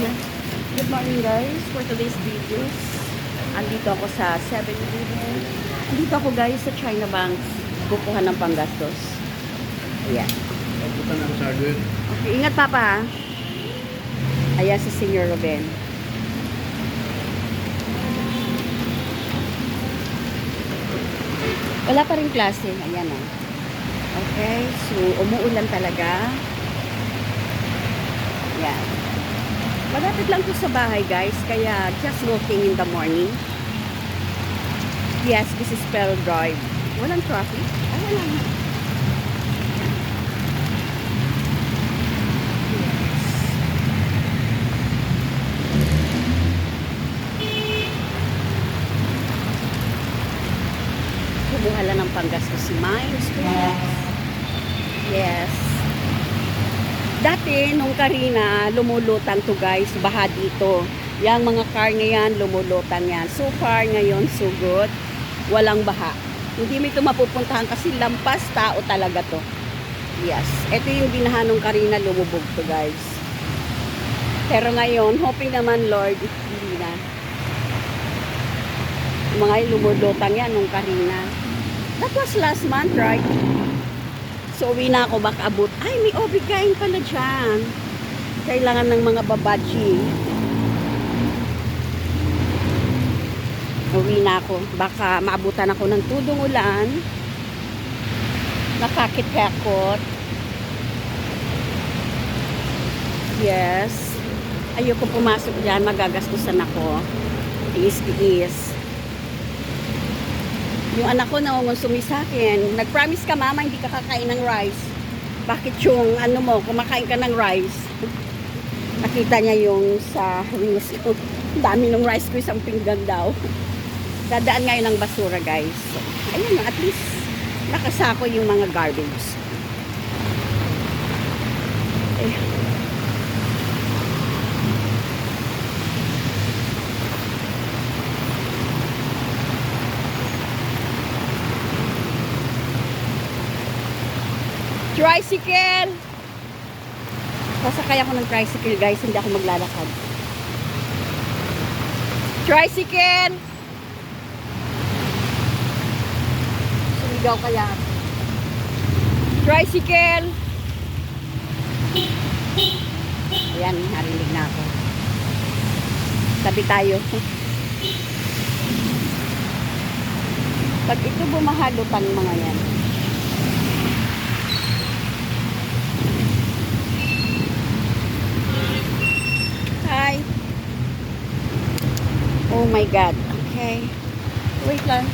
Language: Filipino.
Good morning guys, for today's videos andito ako sa 7-Eleven. Andito ako guys sa China Bank, kukuha ng panggastos. Ayan. Punta na ako sa hardware. Okay, ingat papa ha. Ayan si Senior Ruben. Wala pa rin klase. Ayan o. Okay, so umuulan talaga. Ayan. Malapit lang to sa bahay guys, kaya just walking in the morning. Yes, this is Pearl Drive. Walang traffic? Ay, wala na. Kumuha lang ng panggastos si Miles. Yes. Dati, nung Karina, lumulutang to guys, baha dito. Yang mga car na yan, lumulutang yan. So far, ngayon, so good. Walang baha. Hindi mo ito mapupuntahan kasi lampas tao talaga to. Yes. Ito yung binahan nung Karina, lumubog to guys. Pero ngayon, hoping naman Lord, hindi na. Yung mga lumulutang yan nung Karina. That was last month, right? So, uwi na ako, baka abot. Ay, may obigayin pala dyan. Kailangan ng mga babaji. Uwi na ako. Baka maabutan ako ng tudong ulan. Nakakit-kakot. Yes. Ayoko pumasok dyan. Magagastusan ako. Tiis-tiis. Yung anak ko nangungonsumi sa akin, nag-promise ka mama hindi ka kakain ng rice. Bakit yung ano mo, kumakain ka ng rice? Nakita niya yung sa wings ko. Dami ng rice ko, isang pinggan daw. Dadaan ngayon ng basura guys. So, ayun, at least nakasako yung mga garbage. Eh. Tricycle! Sasakay ako ng tricycle guys, hindi ako maglalakad. Tricycle! Sumigaw kaya. Tricycle! Ayan, narinig na ako. Tabi tayo. Pag ito bumahalutan mga yan. Hi. Oh my God. Okay. Wait lang.